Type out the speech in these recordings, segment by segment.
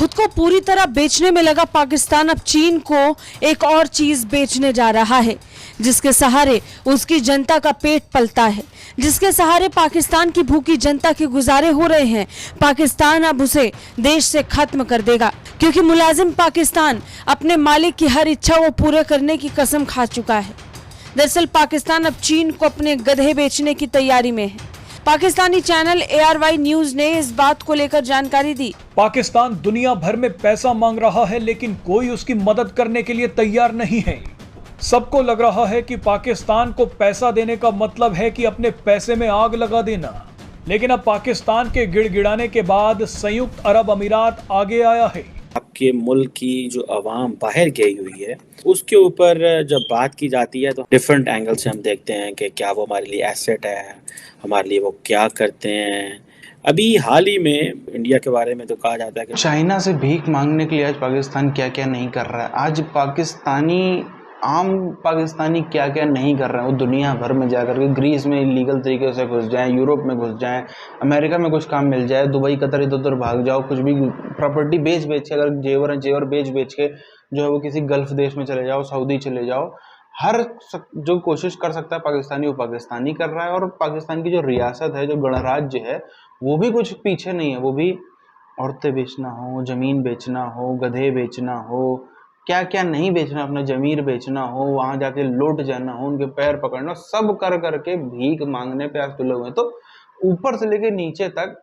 खुद को पूरी तरह बेचने में लगा पाकिस्तान अब चीन को एक और चीज बेचने जा रहा है, जिसके सहारे उसकी जनता का पेट पलता है, जिसके सहारे पाकिस्तान की भूखी जनता के गुजारे हो रहे हैं। पाकिस्तान अब उसे देश से खत्म कर देगा, क्योंकि मुलाजिम पाकिस्तान अपने मालिक की हर इच्छा को पूरे करने की कसम खा चुका है। दरअसल पाकिस्तान अब चीन को अपने गधे बेचने की तैयारी में है। पाकिस्तानी चैनल ARY न्यूज ने इस बात को लेकर जानकारी दी। पाकिस्तान दुनिया भर में पैसा मांग रहा है, लेकिन कोई उसकी मदद करने के लिए तैयार नहीं है। सबको लग रहा है कि पाकिस्तान को पैसा देने का मतलब है कि अपने पैसे में आग लगा देना। लेकिन अब पाकिस्तान के गिड़गिड़ाने के बाद संयुक्त अरब अमीरात आगे आया है। आपके मुल्क की जो आवाम बाहर गई हुई है, उसके ऊपर जब बात की जाती है तो डिफरेंट एंगल से हम देखते हैं कि क्या वो हमारे लिए एसेट है, हमारे लिए वो क्या करते हैं। अभी हाल ही में इंडिया के बारे में तो कहा जाता है कि चाइना से भीख मांगने के लिए आज पाकिस्तान क्या क्या नहीं कर रहा है। आज आम पाकिस्तानी क्या क्या नहीं कर रहे हैं। वो दुनिया भर में जाकर के ग्रीस में इलीगल तरीके से घुस जाएं, यूरोप में घुस जाएं, अमेरिका में कुछ काम मिल जाए, दुबई कतर इधर उधर भाग जाओ, कुछ भी प्रॉपर्टी बेच के, अगर जेवर बेच के जो है वो किसी गल्फ देश में चले जाओ, सऊदी चले जाओ। हर जो कोशिश कर सकता है पाकिस्तानी, वो पाकिस्तानी कर रहा है। और पाकिस्तान की जो रियासत है, जो गणराज्य है, वो भी कुछ पीछे नहीं है। वो भी औरतें बेचना हो, ज़मीन बेचना हो, गधे बेचना हो, क्या क्या नहीं बेचना, अपना जमीर बेचना हो, वहां जाके लौट जाना हो, उनके पैर पकड़ना, सब कर करके भीख मांगने पे आज तुले हुए हैं। तो ऊपर से लेके नीचे तक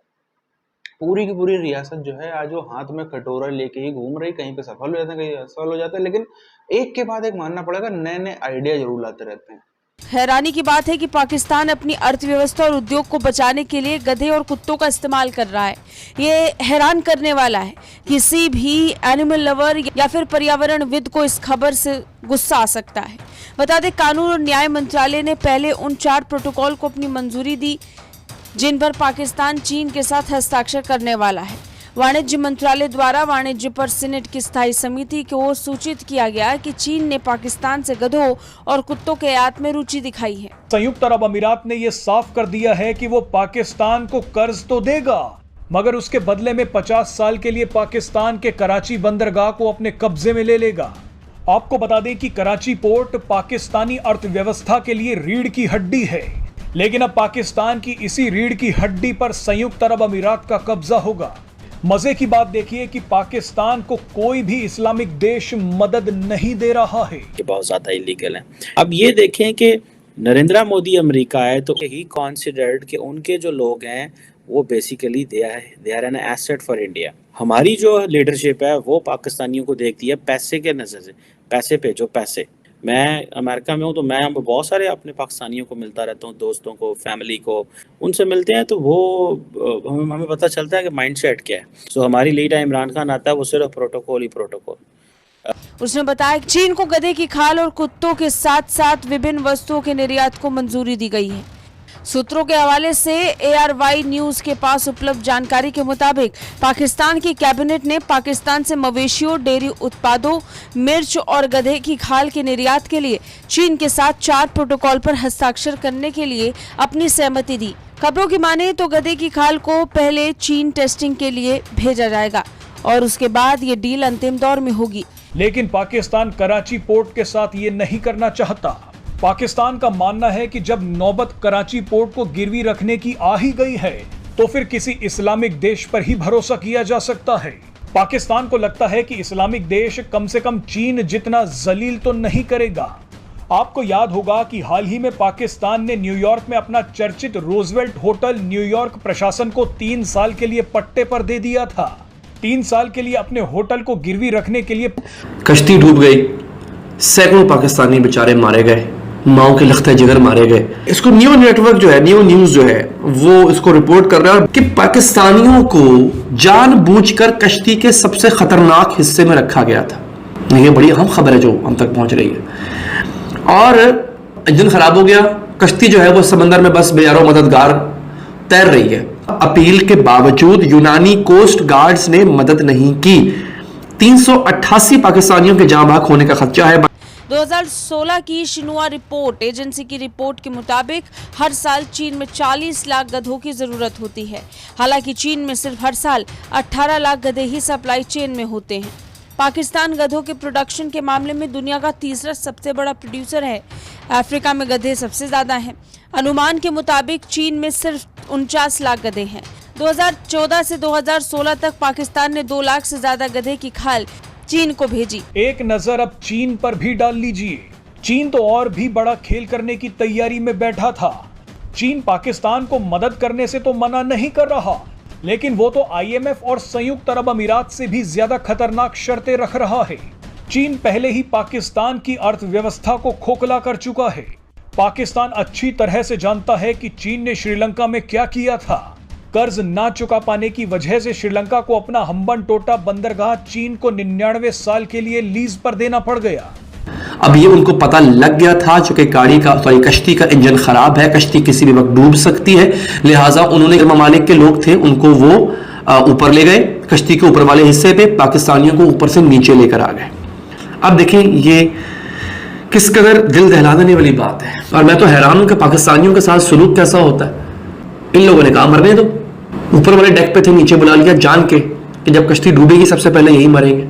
पूरी की पूरी रियासत जो है आज वो हाथ में कटोरा लेके ही घूम रही। कहीं पे सफल हो जाते हैं, कहीं असफल हो जाते हैं, लेकिन एक के बाद एक मानना पड़ेगा, नए नए आइडिया जरूर लाते रहते हैं। हैरानी की बात है कि पाकिस्तान अपनी अर्थव्यवस्था और उद्योग को बचाने के लिए गधे और कुत्तों का इस्तेमाल कर रहा है। ये हैरान करने वाला है। किसी भी एनिमल लवर या फिर पर्यावरणविद को इस खबर से गुस्सा आ सकता है। बता दें, कानून और न्याय मंत्रालय ने पहले उन 4 प्रोटोकॉल को अपनी मंजूरी दी जिन पर पाकिस्तान चीन के साथ हस्ताक्षर करने वाला है। वाणिज्य मंत्रालय द्वारा वाणिज्य पर सीनेट की स्थायी समिति को सूचित किया गया कि चीन ने पाकिस्तान से गधों और कुत्तों के आयात में रुचि दिखाई है। संयुक्त अरब अमीरात ने यह साफ कर दिया है कि वो पाकिस्तान को कर्ज तो देगा, मगर उसके बदले में 50 साल के लिए पाकिस्तान के कराची बंदरगाह को अपने कब्जे में ले लेगा। आपको बता दें कि कराची पोर्ट पाकिस्तानी अर्थव्यवस्था के लिए रीढ़ की हड्डी है, लेकिन अब पाकिस्तान की इसी रीढ़ की हड्डी पर संयुक्त अरब अमीरात का कब्जा होगा। मजे की बात देखिए कि पाकिस्तान को कोई भी इस्लामिक देश मदद नहीं दे रहा है। ये बहुत ज्यादा इलीगल है। अब ये देखें कि नरेंद्र मोदी अमेरिका है तो ही कॉन्सिडर्ड कि उनके जो लोग हैं वो basically they are an asset for India. हमारी जो लीडरशिप है वो पाकिस्तानियों को देखती है पैसे के नजर से, पैसे पे जो पैसे। मैं अमेरिका में हूँ तो मैं बहुत सारे अपने पाकिस्तानियों को मिलता रहता हूँ, दोस्तों को, फैमिली को, उनसे मिलते हैं तो वो हमें पता चलता है कि माइंडसेट क्या है। सो हमारी लीडर इमरान खान आता है, वो सिर्फ प्रोटोकॉल ही प्रोटोकॉल। उसने बताया कि चीन को गधे की खाल और कुत्तों के साथ साथ विभिन्न वस्तुओं के निर्यात को मंजूरी दी गई है। सूत्रों के हवाले से ARY न्यूज के पास उपलब्ध जानकारी के मुताबिक पाकिस्तान की कैबिनेट ने पाकिस्तान से मवेशियों, डेयरी उत्पादों, मिर्च और गधे की खाल के निर्यात के लिए चीन के साथ 4 प्रोटोकॉल पर हस्ताक्षर करने के लिए अपनी सहमति दी। खबरों की माने तो गधे की खाल को पहले चीन टेस्टिंग के लिए भेजा जाएगा और उसके बाद ये डील अंतिम दौर में होगी। लेकिन पाकिस्तान कराची पोर्ट के साथ ये नहीं करना चाहता। पाकिस्तान का मानना है कि जब नौबत कराची पोर्ट को गिरवी रखने की आ ही गई है तो फिर किसी इस्लामिक देश पर ही भरोसा किया जा सकता है। पाकिस्तान को लगता है कि इस्लामिक देश कम से कम चीन जितना जलील तो नहीं करेगा। आपको याद होगा कि हाल ही में पाकिस्तान ने न्यूयॉर्क में अपना चर्चित रोजवेल्ट होटल न्यूयॉर्क प्रशासन को 3 साल के लिए पट्टे पर दे दिया था। 3 साल के लिए अपने होटल को गिरवी रखने के लिए कश्ती डूब गई, सैकड़ों पाकिस्तानी बेचारे मारे गए, माओ के लख्ते जिगर मारे गए। इसको न्यू नेटवर्क जो है, न्यू न्यूज जो है, वो इसको रिपोर्ट कर रहा है कि पाकिस्तानियों को जानबूझकर कश्ती के सबसे खतरनाक हिस्से में रखा गया था। ये बड़ी अहम खबर है जो हम तक पहुंच रही है। और इंजन खराब हो गया, कश्ती जो है वो समंदर में बस बेचारों मददगार तैर रही है। अपील के बावजूद यूनानी कोस्ट गार्ड्स ने मदद नहीं की। 388 पाकिस्तानियों के जाँ बहक होने का खदशा है। 2016 की शिन्हुआ रिपोर्ट एजेंसी की रिपोर्ट के मुताबिक हर साल चीन में 40 लाख गधों की जरूरत होती है। हालांकि चीन में सिर्फ हर साल 18 लाख गधे ही सप्लाई चेन में होते हैं। पाकिस्तान गधों के प्रोडक्शन के मामले में दुनिया का तीसरा सबसे बड़ा प्रोड्यूसर है। अफ्रीका में गधे सबसे ज्यादा हैं। अनुमान के मुताबिक चीन में सिर्फ 49 लाख गधे हैं। 2014 से 2016 तक पाकिस्तान ने 2 लाख से ज्यादा गधे की खाल चीन को भेजी। एक नजर अब चीन पर भी डाल लीजिए। चीन तो और भी बड़ा खेल करने की तैयारी में बैठा था। चीन पाकिस्तान को मदद करने से तो मना नहीं कर रहा, लेकिन वो तो IMF और संयुक्त अरब अमीरात से भी ज्यादा खतरनाक शर्तें रख रहा है। चीन पहले ही पाकिस्तान की अर्थव्यवस्था को खोखला कर चुका है। पाकिस्तान अच्छी तरह से जानता है कि चीन ने श्रीलंका में क्या किया था। कर्ज ना चुका पाने की वजह से श्रीलंका को अपना हम्बनटोटा बंदरगाह चीन को 99 साल के लिए लीज पर देना पड़ गया। अब ये उनको पता लग गया था, चूंकि कश्ती का इंजन खराब है, कश्ती किसी भी वक्त डूब सकती है, लिहाजा उन्होंने ममालिक के लोग थे उनको वो ऊपर ले गए, कश्ती के ऊपर वाले हिस्से पे, पाकिस्तानियों को ऊपर से नीचे लेकर आ गए। अब देखें ये किस कदर दिल दहला देने वाली बात है, और मैं तो हैरान हूं कि पाकिस्तानियों के साथ सलूक कैसा होता है। इन लोगों ने कहा मरने दो, ऊपर वाले डेक पे थे, नीचे बुला लिया जान के कि जब कश्ती डूबेगी सबसे पहले यही मरेंगे।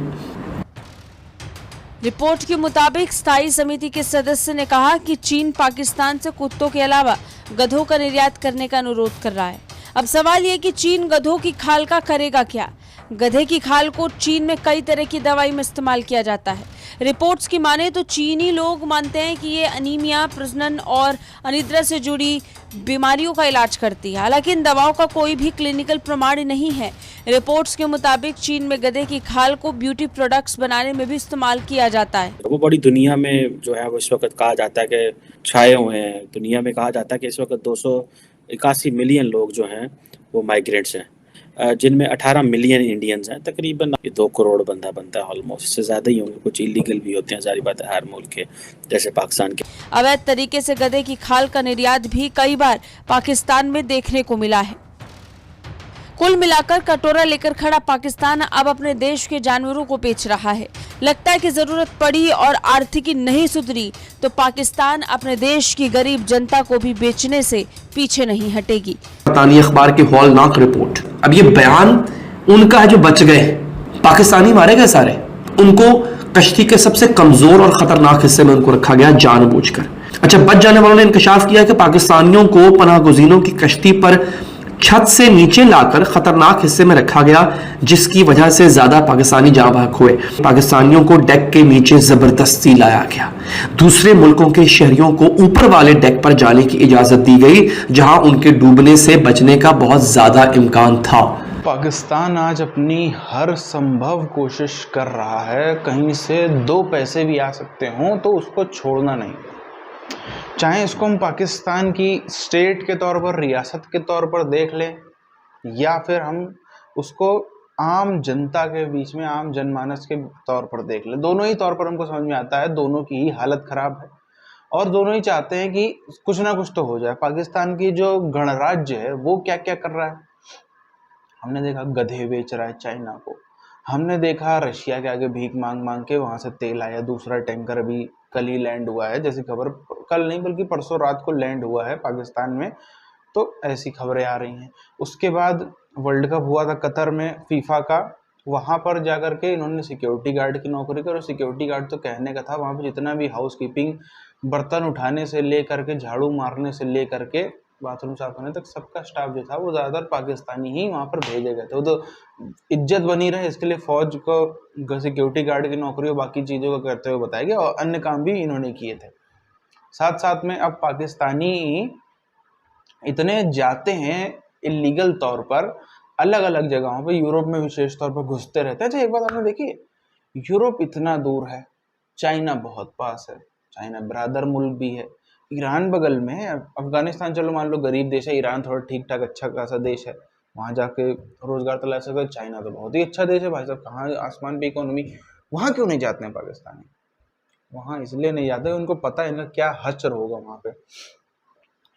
रिपोर्ट के मुताबिक स्थायी समिति के सदस्य ने कहा कि चीन पाकिस्तान से कुत्तों के अलावा गधों का निर्यात करने का अनुरोध कर रहा है। अब सवाल ये कि चीन गधों की खाल का करेगा क्या। गधे की खाल को चीन में कई तरह की दवाई में इस्तेमाल किया जाता है। रिपोर्ट्स की माने तो चीनी लोग मानते हैं कि ये अनीमिया, प्रजनन और अनिद्रा से जुड़ी बीमारियों का इलाज करती है। हालांकि इन दवाओं का कोई भी क्लिनिकल प्रमाण नहीं है। रिपोर्ट्स के मुताबिक चीन में गधे की खाल को ब्यूटी प्रोडक्ट्स बनाने में भी इस्तेमाल किया जाता है। वो बड़ी दुनिया में जो है वो इस वक्त कहा जाता है कि छाए हुए हैं। दुनिया में कहा जाता है कि इस वक्त 281 मिलियन लोग जो हैं वो माइग्रेंट्स हैं, जिनमें 18 मिलियन इंडियंस हैं। तकरीबन 2 करोड़ बंदा बनता है ऑलमोस्ट, इससे ज़्यादा ही होंगे। कुछ इलीगल भी होते हैं, सारी बात है, हर मुल्क के, जैसे पाकिस्तान के। अवैध तरीके से गधे की खाल का निर्यात भी कई बार पाकिस्तान में देखने को मिला है। कुल मिलाकर कटोरा लेकर खड़ा पाकिस्तान अब अपने देश के जानवरों को बेच रहा है। लगता है कि जरूरत पड़ी और आर्थिकी नहीं सुधरी तो पाकिस्तान अपने देश की गरीब जनता को भी बेचने से पीछे नहीं हटेगी। पाकिस्तानी अखबार की हौलनाक रिपोर्ट। अब ये बयान उनका है जो बच गए, पाकिस्तानी मारे गए सारे, उनको कश्ती के सबसे कमजोर और खतरनाक हिस्से में उनको रखा गया जानबूझकर। अच्छा, बच जाने वालों ने इंकशाफ किया कि पाकिस्तानियों को पनाह गुज़ीनों की कश्ती पर छत से नीचे लाकर खतरनाक हिस्से में रखा गया, जिसकी वजह से ज्यादा पाकिस्तानी जाँ बहक हुए। पाकिस्तानियों को डेक के नीचे जबरदस्ती लाया गया। दूसरे मुल्कों के शहरियों को ऊपर वाले डेक पर जाने की इजाजत दी गई, जहां उनके डूबने से बचने का बहुत ज्यादा इम्कान था। पाकिस्तान आज अपनी हर संभव कोशिश कर रहा है, कहीं से 2 पैसे भी आ सकते हों तो उसको छोड़ना नहीं। चाहे इसको हम पाकिस्तान की स्टेट के तौर पर, रियासत के तौर पर देख लें, या फिर हम उसको आम जनता के बीच में, आम जनमानस के तौर पर देख लें। दोनों ही तौर पर हमको समझ में आता है, दोनों की ही हालत खराब है और दोनों ही चाहते हैं कि कुछ ना कुछ तो हो जाए। पाकिस्तान की जो गणराज्य है वो क्या क्या कर रहा है। हमने देखा गधे बेच रहा है चाइना को, हमने देखा रशिया के आगे भीख मांग मांग के वहां से तेल आया। दूसरा टैंकर अभी कल ही लैंड हुआ है, जैसी खबर, कल नहीं बल्कि परसों रात को लैंड हुआ है पाकिस्तान में, तो ऐसी खबरें आ रही हैं। उसके बाद वर्ल्ड कप हुआ था कतर में, फीफा का, वहां पर जाकर के इन्होंने सिक्योरिटी गार्ड की नौकरी की। और सिक्योरिटी गार्ड तो कहने का था, वहां पर जितना भी हाउस कीपिंग, बर्तन उठाने से ले करके, झाड़ू मारने से ले करके, बाथरूम साफ करने तक, सबका स्टाफ जो था वो ज़्यादातर पाकिस्तानी ही वहाँ पर भेजे गए थे। वो तो इज्जत बनी रहे इसके लिए फौज को सिक्योरिटी गार्ड की नौकरी और बाकी चीज़ों को करते हुए बताया गया, और अन्य काम भी इन्होंने किए थे। साथ साथ में अब पाकिस्तानी इतने जाते हैं इलीगल तौर पर अलग अलग जगहों पे, यूरोप में विशेष तौर पर घुसते रहते हैं। अच्छा, एक बात आपने देखी, यूरोप इतना दूर है, चाइना बहुत पास है, चाइना ब्रादर मुल्क भी है, ईरान बगल में है, अफगानिस्तान चलो मान लो गरीब देश है, ईरान थोड़ा ठीक ठाक अच्छा खासा देश है, वहाँ जाके रोजगार तलाश सकते। चाइना तो बहुत ही अच्छा देश है भाई साहब, कहाँ आसमान पे इकोनॉमी। वहाँ क्यों नहीं जाते हैं पाकिस्तानी? वहाँ इसलिए नहीं जाते, उनको पता है इनका क्या हश्र होगा वहाँ पे।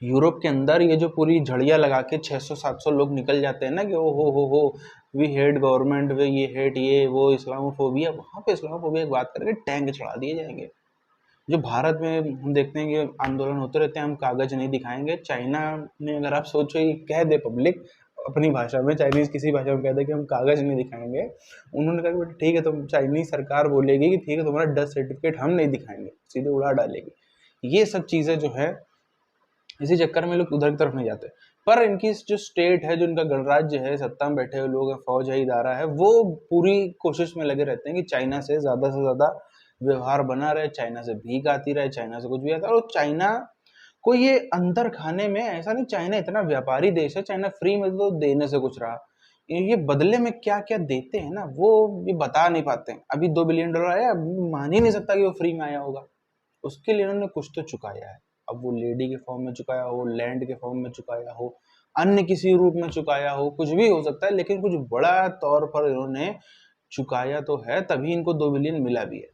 यूरोप के अंदर ये जो पूरी झड़ियाँ लगा के 600-700 लोग निकल जाते हैं ना कि ओ हो वी हेट गवर्नमेंट, वे ये हेट ये वो इस्लामोफोबिया, वहाँ पे इस्लामोफोबिया की बात करके टैंक चढ़ा दिए जाएंगे। जो भारत में हम देखते हैं कि आंदोलन होते रहते हैं, हम कागज नहीं दिखाएंगे। चाइना ने, अगर आप सोचो, ये कह दे पब्लिक अपनी भाषा में, चाइनीज किसी भाषा में कह दे कि हम कागज नहीं दिखाएंगे, उन्होंने कहा कि बेटा ठीक है, तुम, चाइनीज सरकार बोलेगी कि ठीक है तुम्हारा डेथ सर्टिफिकेट हम नहीं दिखाएंगे, सीधे उड़ा डालेगी। ये सब चीजें जो है, इसी चक्कर में लोग उधर की तरफ नहीं जाते। पर इनकी जो स्टेट है, जो इनका गणराज्य है, सत्ता में बैठे हुए लोग हैं, फौज है, इदारा है, वो पूरी कोशिश में लगे रहते हैं कि चाइना से ज्यादा व्यवहार बना रहे, चाइना से भीख आती रहे, चाइना से कुछ भी आता है। और चाइना को ये अंदर खाने में, ऐसा नहीं, चाइना इतना व्यापारी देश है, चाइना फ्री में तो देने से कुछ रहा, ये बदले में क्या क्या देते हैं ना, वो ये बता नहीं पाते हैं। अभी $2 बिलियन आया, अभी मान ही नहीं सकता कि वो फ्री में आया होगा, उसके लिए उन्होंने कुछ तो चुकाया है। अब वो लेडी के फॉर्म में चुकाया हो, लैंड के फॉर्म में चुकाया हो, अन्य किसी रूप में चुकाया हो, कुछ भी हो सकता है, लेकिन कुछ बड़ा तौर पर इन्होंने चुकाया तो है, तभी इनको $2 बिलियन मिला भी है।